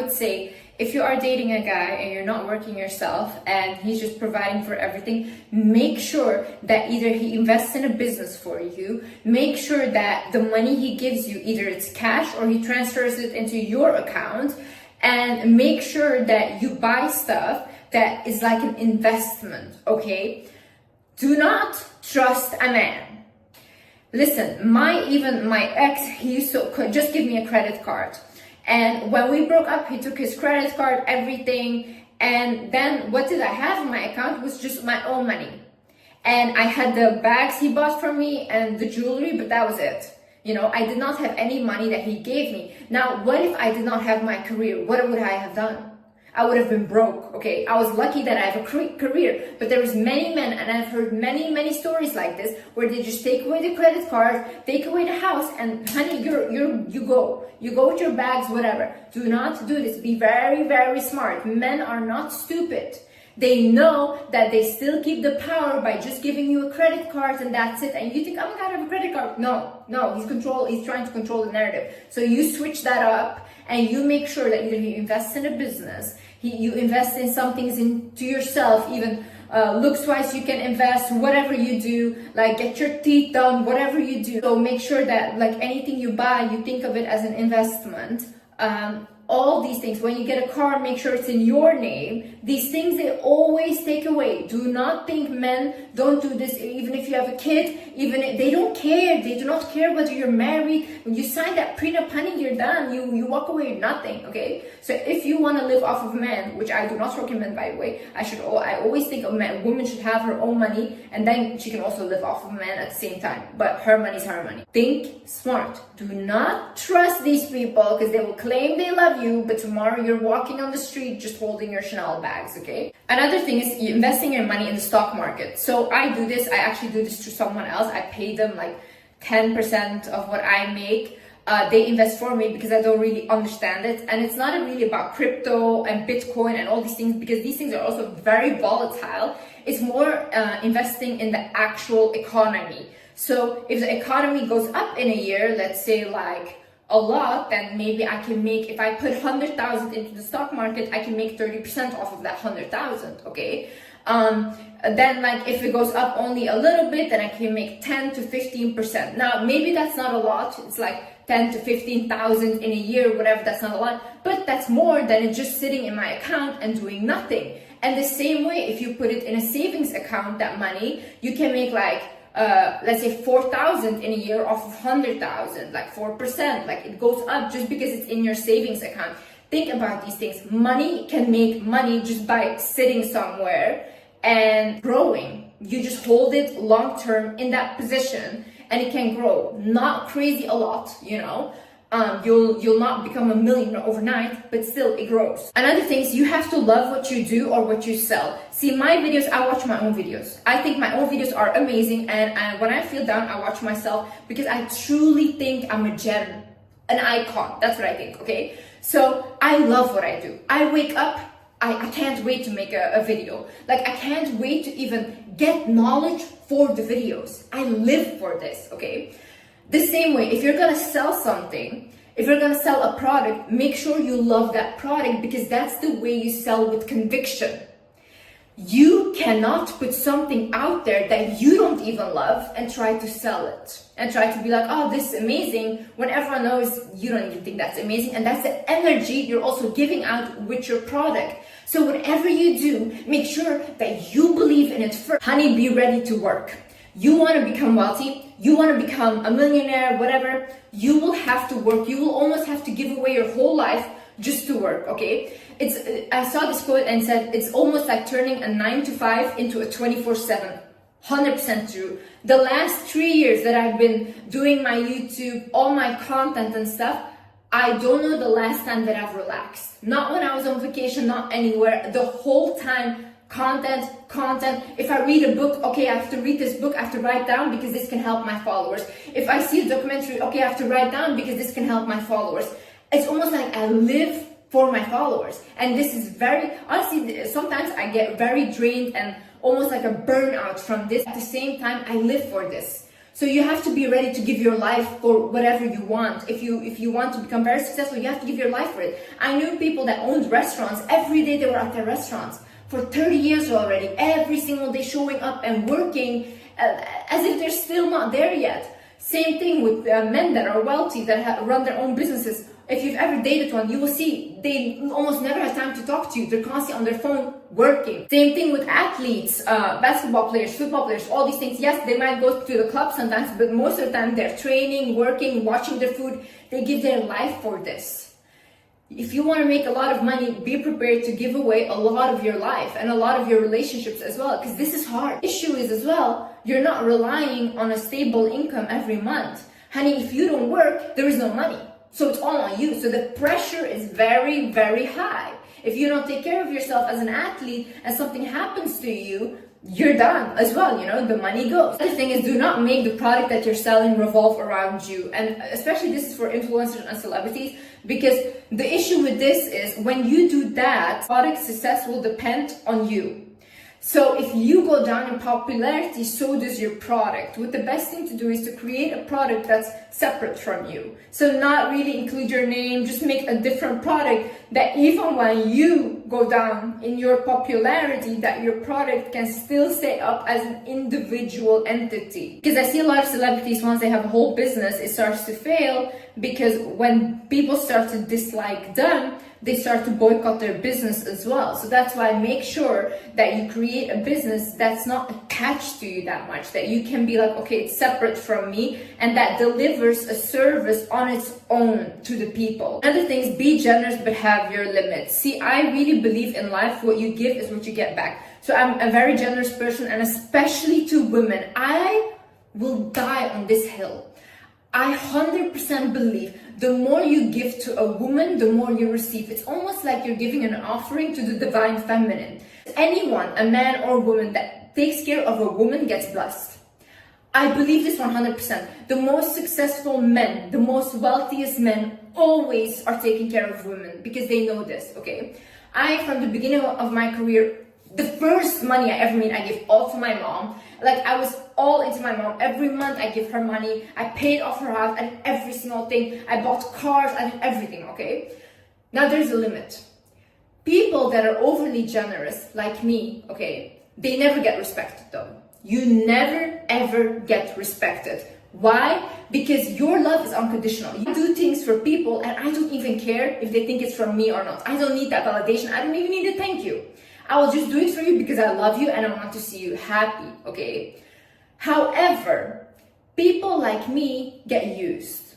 would say, if you are dating a guy and you're not working yourself and he's just providing for everything, make sure that either he invests in a business for you, make sure that the money he gives you, either it's cash or he transfers it into your account, and make sure that you buy stuff that is like an investment, okay? Do not trust a man. Listen, my ex, he used to just give me a credit card. And when we broke up, he took his credit card, everything. And then what did I have in my account? It was just my own money. And I had the bags he bought for me and the jewelry, but that was it. You know, I did not have any money that he gave me. Now, what if I did not have my career? What would I have done? I would have been broke, okay? I was lucky that I have a career, but there was many men, and I've heard many stories like this, where they just take away the credit card, take away the house, and honey, you go with your bags, whatever. Do not do this. Be very smart. Men are not stupid. They know that they still keep the power by just giving you a credit card and that's it. And you think, oh my God, I have a credit card. No, he's trying to control the narrative. So you switch that up and you make sure that either you invest in a business, you invest in some things into yourself, even looks-wise you can invest, whatever you do, like get your teeth done, whatever you do. So make sure that like anything you buy, you think of it as an investment. All these things, when you get a car, make sure it's in your name. These things, they always take away. Do not think men don't do this. Even if you have a kid, even if they don't care. They do not care whether you're married. When you sign that prenup, honey, you're done. You walk away with nothing, okay? So if you want to live off of men, which I do not recommend, by the way, I always think a woman should have her own money and then she can also live off of men at the same time. But her money is her money. Think smart. Do not trust these people because they will claim they love you, but tomorrow you're walking on the street just holding your Chanel bags, okay? Another thing is investing your money in the stock market. So I do this, I actually do this to someone else. I pay them like 10% of what I make. They invest for me because I don't really understand it. And it's not really about crypto and Bitcoin and all these things, because these things are also very volatile. It's more investing in the actual economy. So if the economy goes up in a year, let's say like a lot, then maybe I can make, if I put 100,000 into the stock market, I can make 30% off of that 100,000, okay? Then like if it goes up only a little bit, then I can make 10 to 15%. Now, maybe that's not a lot. It's like 10 to 15,000 in a year, whatever, that's not a lot, but that's more than it just sitting in my account and doing nothing. And the same way, if you put it in a savings account, that money, you can make like, let's say 4,000 in a year off of 100,000, like 4%, like it goes up just because it's in your savings account. Think about these things. Money can make money just by sitting somewhere and growing. You just hold it long term in that position and it can grow. Not crazy a lot, you know. You'll not become a millionaire overnight, but still it grows. Another thing is you have to love what you do or what you sell. See, my videos, I watch my own videos. I think my own videos are amazing, and when I feel down, I watch myself because I truly think I'm a gem, an icon. That's what I think, okay? So I love what I do. I wake up, I can't wait to make a video. Like, I can't wait to even get knowledge for the videos. I live for this, okay? The same way, if you're gonna sell something, if you're gonna sell a product, make sure you love that product, because that's the way you sell with conviction. You cannot put something out there that you don't even love and try to sell it and try to be like, oh, this is amazing, when everyone knows you don't even think that's amazing. And that's the energy you're also giving out with your product. So whatever you do, make sure that you believe in it first. Honey, be ready to work. You want to become wealthy, you want to become a millionaire, whatever, you will have to work. You will almost have to give away your whole life just to work, okay? I saw this quote and said, it's almost like turning a 9-to-5 into a 24/7. 100% true. The last 3 years that I've been doing my YouTube, all my content and stuff, I don't know the last time that I've relaxed. Not when I was on vacation, not anywhere. The whole time, content. If I read a book, okay, I have to read this book, I have to write down because this can help my followers. If I see a documentary, okay, I have to write down because this can help my followers. It's almost like I live for my followers. And this is very, honestly, sometimes I get very drained and almost like a burnout from this. At the same time, I live for this. So you have to be ready to give your life for whatever you want. If you want to become very successful, you have to give your life for it. I knew people that owned restaurants. Every day they were at their restaurants for 30 years already. Every single day showing up and working as if they're still not there yet. Same thing with men that are wealthy, that run their own businesses. If you've ever dated one, you will see they almost never have time to talk to you. They're constantly on their phone working. Same thing with athletes, basketball players, football players, all these things. Yes, they might go to the club sometimes, but most of the time they're training, working, watching their food. They give their life for this. If you want to make a lot of money, be prepared to give away a lot of your life and a lot of your relationships as well, because this is hard. The issue is as well, you're not relying on a stable income every month. Honey, if you don't work, there is no money. So it's all on you. So the pressure is very, very high. If you don't take care of yourself as an athlete and something happens to you, you're done as well, the money goes. The other thing is, do not make the product that you're selling revolve around you. And especially this is for influencers and celebrities, because the issue with this is when you do that, product success will depend on you. So if you go down in popularity, so does your product. What the best thing to do is to create a product that's separate from you. So not really include your name, just make a different product that even when you go down in your popularity, that your product can still stay up as an individual entity. Because I see a lot of celebrities, once they have a whole business, it starts to fail because when people start to dislike them, they start to boycott their business as well. So that's why make sure that you create a business that's not attached to you that much, that you can be like, okay, it's separate from me, and that delivers a service on its own to the people. Another thing is, be generous but have your limits. See, I really believe in life, what you give is what you get back. So I'm a very generous person, and especially to women. I will die on this hill. I 100% believe the more you give to a woman, the more you receive. It's almost like you're giving an offering to the divine feminine. Anyone, a man or woman, that takes care of a woman gets blessed. I believe this 100%. The most successful men, the most wealthiest men always are taking care of women because they know this, okay? From the beginning of my career, the first money I ever made, I gave all to my mom. Like, I was all into my mom. Every month I give her money. I paid off her house. I did every single thing. I bought cars. I did everything, okay? Now there's a limit. People that are overly generous, like me, okay, they never get respected though. You never ever get respected. Why? Because your love is unconditional. You do things for people and I don't even care if they think it's from me or not. I don't need that validation. I don't even need a thank you. I will just do it for you because I love you and I want to see you happy, okay? However, people like me get used.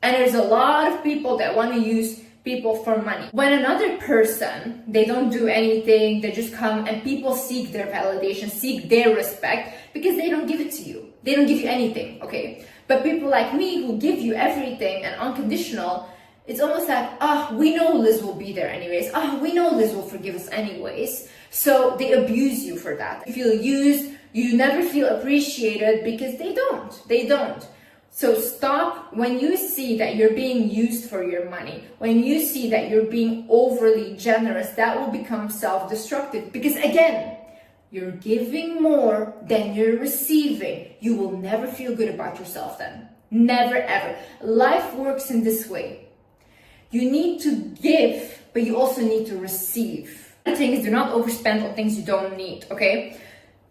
And there's a lot of people that want to use people for money. When another person, they don't do anything, they just come and people seek their validation, seek their respect because they don't give it to you. They don't give you anything, okay? But people like me who give you everything and unconditional, it's almost like, we know Liz will be there anyways. We know Liz will forgive us anyways. So they abuse you for that. You feel used, you never feel appreciated because they don't. So stop when you see that you're being used for your money. When you see that you're being overly generous, that will become self-destructive. Because again, you're giving more than you're receiving. You will never feel good about yourself then. Never ever. Life works in this way. You need to give, but you also need to receive. The thing is, do not overspend on things you don't need, okay?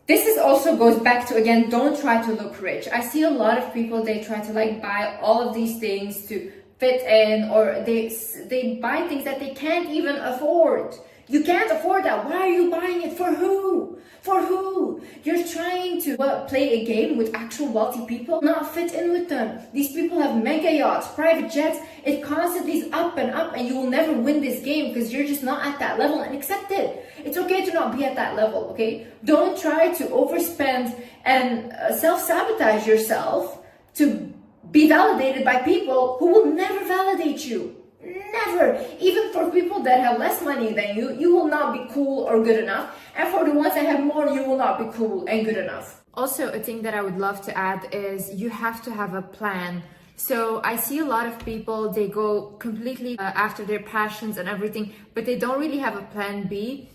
This also goes back to, again, don't try to look rich. I see a lot of people, they try to buy all of these things to fit in, or they buy things that they can't even afford. You can't afford that. Why are you buying it? For who? For who? You're trying to play a game with actual wealthy people, not fit in with them. These people have mega yachts, private jets. It constantly is up and up, and you will never win this game because you're just not at that level, and accept it. It's okay to not be at that level, okay? Don't try to overspend and self-sabotage yourself to be validated by people who will never validate you. Never. Even for people that have less money than you, you will not be cool or good enough. And for the ones that have more, you will not be cool and good enough. Also, a thing that I would love to add is you have to have a plan. So I see a lot of people, they go completely after their passions and everything, but they don't really have a plan B.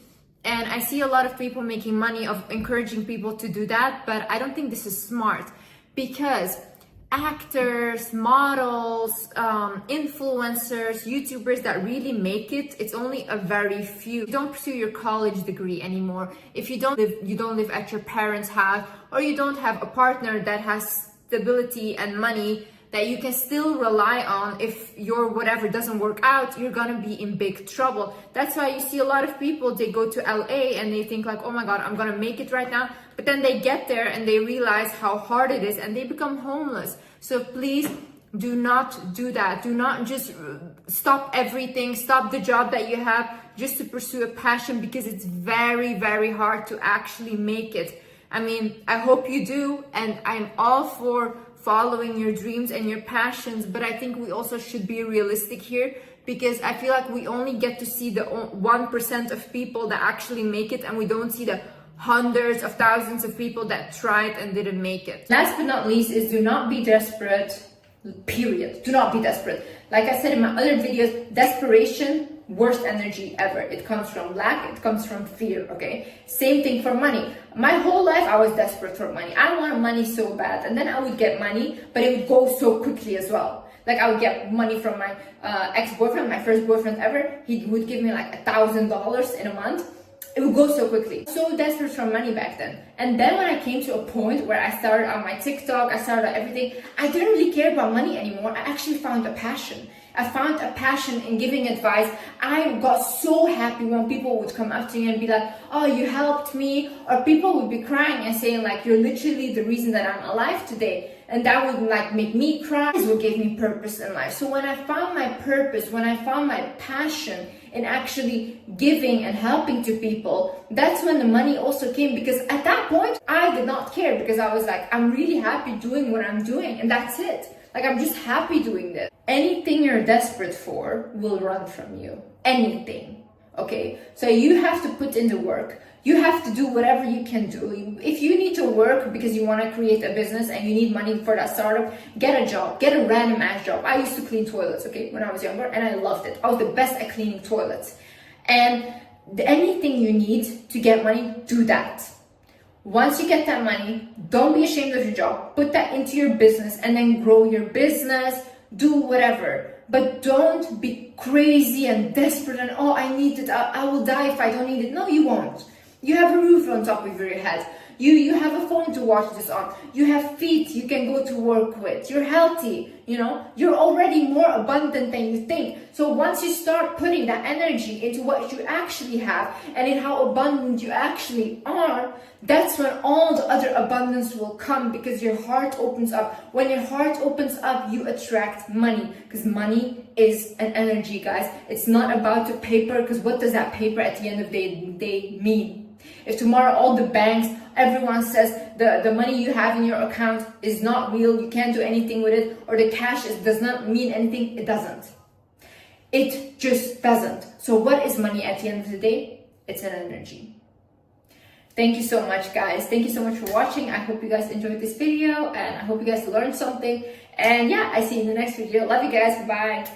And I see a lot of people making money of encouraging people to do that, but I don't think this is smart. because actors, models, influencers, YouTubers that really make it, it's only a very few. You don't pursue your college degree anymore. If you don't live at your parents' house, or you don't have a partner that has stability and money that you can still rely on. If your whatever doesn't work out, you're gonna be in big trouble. That's why you see a lot of people, they go to LA and they think like, oh my God, I'm gonna make it right now. But then they get there and they realize how hard it is and they become homeless. So please do not do that. Do not just stop everything, stop the job that you have just to pursue a passion, because it's very, very hard to actually make it. I mean, I hope you do, and I'm all for following your dreams and your passions, but I think we also should be realistic here, because I feel like we only get to see the 1% of people that actually make it, and we don't see the hundreds of thousands of people that tried and didn't make it. Last but not least is do not be desperate, period. Do not be desperate. Like I said in my other videos, desperation, worst energy ever. It comes from lack, it comes from fear, okay? Same thing for money. My whole life I was desperate for money. I wanted money so bad, and then I would get money, but it would go so quickly as well. Like I would get money from my ex-boyfriend, my first boyfriend ever. He would give me like $1,000 in a month. It would go so quickly. So desperate for money back then. And then when I came to a point where I started on my TikTok, I started on everything, I didn't really care about money anymore. I actually found a passion. I found a passion in giving advice. I got so happy when people would come up to me and be like, oh, you helped me. Or people would be crying and saying like, you're literally the reason that I'm alive today. And that would like make me cry. This would give me purpose in life. So when I found my purpose, when I found my passion in actually giving and helping to people, that's when the money also came. Because at that point, I did not care, because I was like, I'm really happy doing what I'm doing, and that's it. Like, I'm just happy doing this. Anything you're desperate for will run from you. Anything. Okay? So you have to put in the work. You have to do whatever you can do. If you need to work because you want to create a business and you need money for that startup, get a job. Get a random ass job. I used to clean toilets, okay, when I was younger, and I loved it. I was the best at cleaning toilets. And anything you need to get money, do that. Once you get that money, don't be ashamed of your job. Put that into your business and then grow your business. Do whatever. But don't be crazy and desperate and, oh, I need it. I will die if I don't need it. No, you won't. You have a roof on top of your head. You have a phone to watch this on. You have feet you can go to work with. You're healthy, you know. You're already more abundant than you think. So once you start putting that energy into what you actually have and in how abundant you actually are, that's when all the other abundance will come, because your heart opens up. When your heart opens up, you attract money, because money is an energy, guys. It's not about the paper, because what does that paper at the end of the day mean? If tomorrow all the banks, everyone says the money you have in your account is not real, you can't do anything with it, or the cash does not mean anything, it doesn't. It just doesn't. So what is money at the end of the day? It's an energy. Thank you so much, guys. Thank you so much for watching. I hope you guys enjoyed this video, and I hope you guys learned something. And yeah, I see you in the next video. Love you guys. Bye.